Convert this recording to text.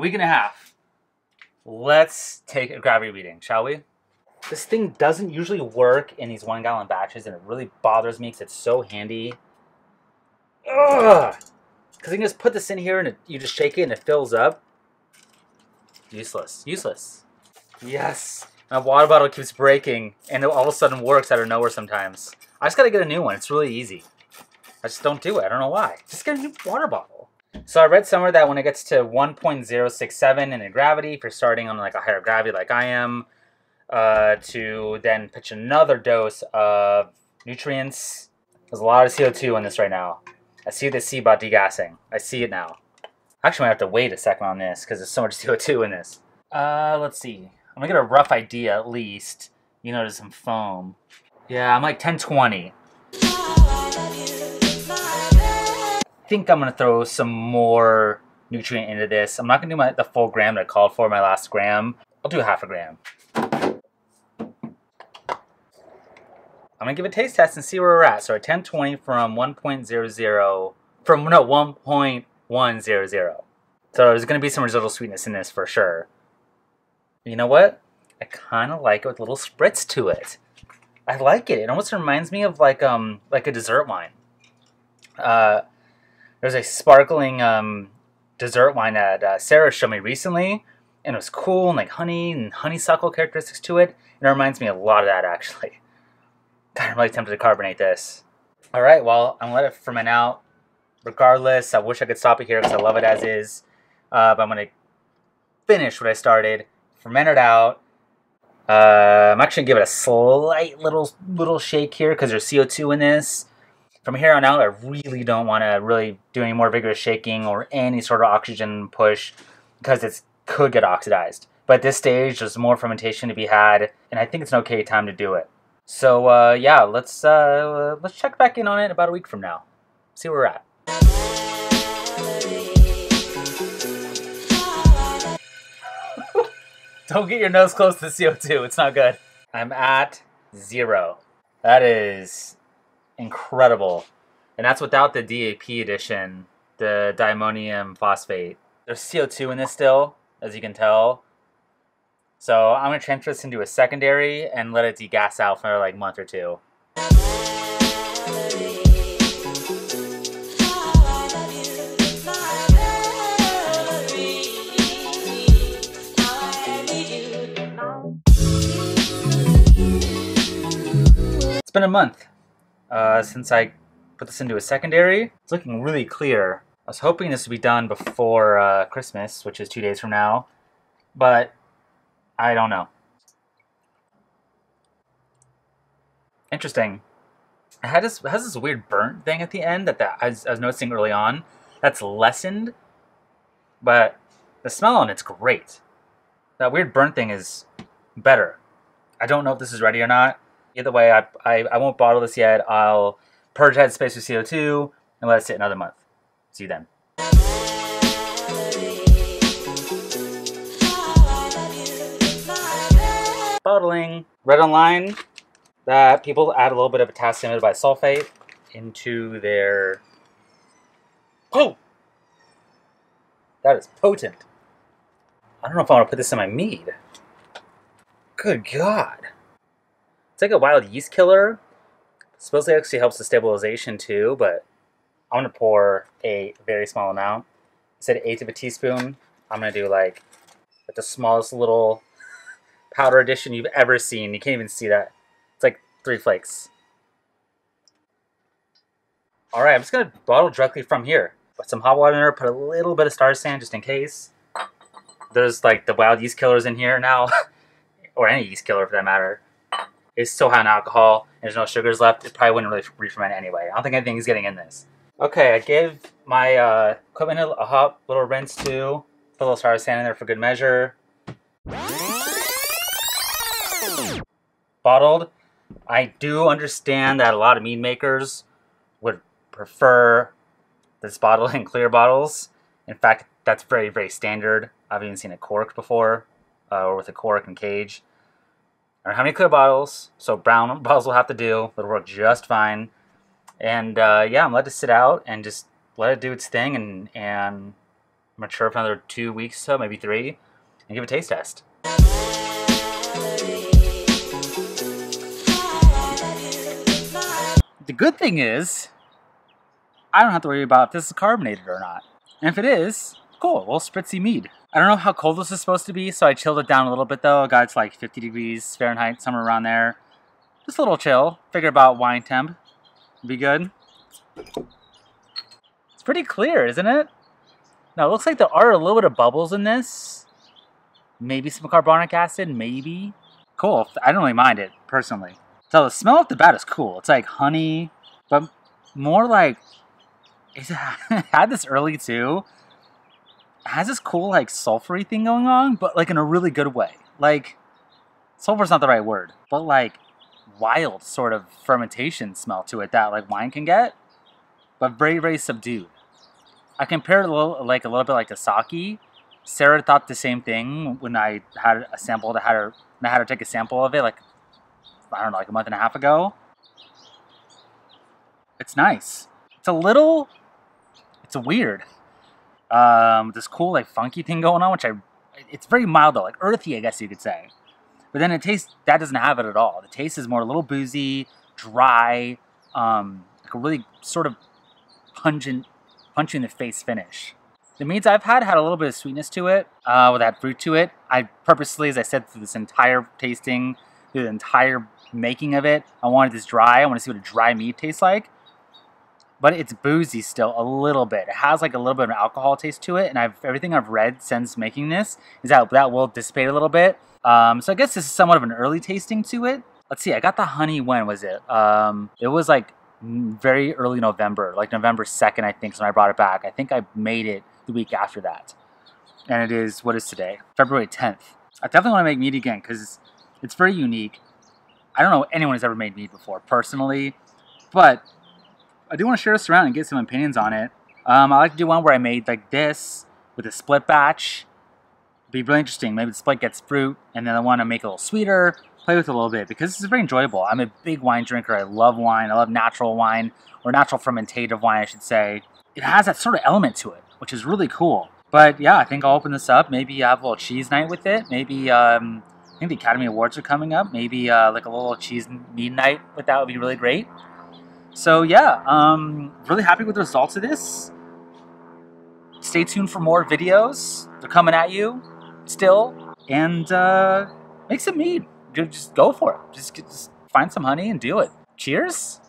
week and a half. Let's take a gravity reading, shall we? This thing doesn't usually work in these 1 gallon batches, and it really bothers me because it's so handy. Ugh! Because you can just put this in here and you just shake it and it fills up. Useless. Useless. Yes! My water bottle keeps breaking and it all of a sudden works out of nowhere sometimes. I just gotta get a new one. It's really easy. I just don't do it. I don't know why. Just get a new water bottle. So I read somewhere that when it gets to 1.067 in a gravity, if you're starting on like a higher gravity like I am, to then pitch another dose of nutrients. There's a lot of CO2 in this right now. I see the C about degassing. I see it now. Actually, I might have to wait a second on this because there's so much CO2 in this. Let's see. I'm gonna get a rough idea at least. You know, there's some foam. Yeah, I'm like 1020. I think I'm gonna throw some more nutrient into this. I'm not gonna do the full gram that I called for, my last gram. I'll do half a gram. I'm gonna give a taste test and see where we're at. So at 1020 from 1.00, from no 1.100. So there's gonna be some residual sweetness in this for sure. You know what? I kind of like it with a little spritz to it. I like it. It almost reminds me of like a dessert wine. There's a sparkling dessert wine that Sarah showed me recently, and it was cool and like honey and honeysuckle characteristics to it. And it reminds me a lot of that actually. God, I'm really tempted to carbonate this. All right, well, I'm gonna let it ferment out. Regardless, I wish I could stop it here because I love it as is. But I'm gonna finish what I started, ferment it out. I'm actually gonna give it a slight little shake here because there's CO2 in this. From here on out, I really don't want to really do any more vigorous shaking or any sort of oxygen push because it could get oxidized. But at this stage, there's more fermentation to be had, and I think it's an okay time to do it. So yeah, let's check back in on it about a week from now. See where we're at. Don't get your nose close to the CO2. It's not good. I'm at 0. That is incredible. And that's without the DAP addition, the diammonium phosphate. There's CO2 in this still, as you can tell. So I'm going to transfer this into a secondary and let it degas out for like a month or two. It's been a month since I put this into a secondary. It's looking really clear. I was hoping this would be done before Christmas, which is 2 days from now, but I don't know. Interesting. It has this weird burnt thing at the end that I was noticing early on. That's lessened, but the smell on it's great. That weird burnt thing is better. I don't know if this is ready or not. Either way, I won't bottle this yet. I'll purge headspace with CO2 and let it sit another month. See you then. Bottling. Read online that people add a little bit of potassium bisulfate into their... Oh! That is potent. I don't know if I want to put this in my mead. Good God. It's like a wild yeast killer. Supposedly it actually helps the stabilization too, but I'm going to pour a very small amount. Instead of 1/8 of a teaspoon, I'm going to do like the smallest little powder addition you've ever seen. You can't even see that. It's like 3 flakes. Alright, I'm just going to bottle directly from here. Put some hot water in there, put a little bit of star sand just in case. There's like the wild yeast killers in here now, or any yeast killer for that matter. It's so high in alcohol, and there's no sugars left, it probably wouldn't really re-ferment anyway. I don't think anything's getting in this. Okay, I gave my equipment a hot little rinse too. Put a little star sand in there for good measure. Bottled. I do understand that a lot of mead makers would prefer this bottle in clear bottles. In fact, that's very, very standard. I've even seen it corked before, or with a cork and cage. I don't have any clear bottles, so brown bottles will have to do. It'll work just fine. And yeah, I'm let it sit out and just let it do its thing and mature for another 2 weeks, so maybe 3, and give a taste test. The good thing is, I don't have to worry about if this is carbonated or not. And if it is, cool, a little spritzy mead. I don't know how cold this is supposed to be, so I chilled it down a little bit though. I got it to like 50 degrees Fahrenheit, somewhere around there. Just a little chill. Figure about wine temp. Be good. It's pretty clear, isn't it? Now it looks like there are a little bit of bubbles in this. Maybe some carbonic acid, maybe. Cool, I don't really mind it, personally. So the smell off the bat is cool. It's like honey, but more like, it had this early too. It has this cool like sulfury thing going on, but like in a really good way. Like, sulfur's not the right word, but like wild sort of fermentation smell to it that like wine can get, but very, very subdued. I compared it a little bit like to sake. Sarah thought the same thing when I had a sample. I had her take a sample of it like, I don't know, like a month and a half ago. It's nice. It's weird. This cool like funky thing going on, it's very mild though, like earthy, I guess you could say. But then that doesn't have it at all. The taste is more a little boozy, dry, like a really sort of pungent, punch you in the face finish. The meads I've had a little bit of sweetness to it, with that fruit to it. I purposely, as I said, through this entire tasting, through the entire making of it, I wanted this dry. I want to see what a dry mead tastes like. But it's boozy still, a little bit. It has like a little bit of an alcohol taste to it, and everything I've read since making this is that will dissipate a little bit. So I guess this is somewhat of an early tasting to it. Let's see, I got the honey, when was it? It was like very early November, like November 2nd, I think, so when I brought it back. I think I made it the week after that. And it is, what is today? February 10th. I definitely want to make mead again because it's very unique. I don't know anyone who's ever made mead before, personally, but I do want to share this around and get some opinions on it. I like to do one where I made like this with a split batch. It'd be really interesting. Maybe the split gets fruit, and then I want to make it a little sweeter, play with it a little bit, because this is very enjoyable. I'm a big wine drinker. I love wine. I love natural wine, or natural fermentative wine, I should say. It has that sort of element to it, which is really cool. But yeah, I think I'll open this up. Maybe have a little cheese night with it. Maybe, I think the Academy Awards are coming up. Maybe like a little cheese mead night with that would be really great. So yeah, really happy with the results of this. Stay tuned for more videos. They're coming at you still. And make some mead. Just go for it. Just find some honey and do it. Cheers.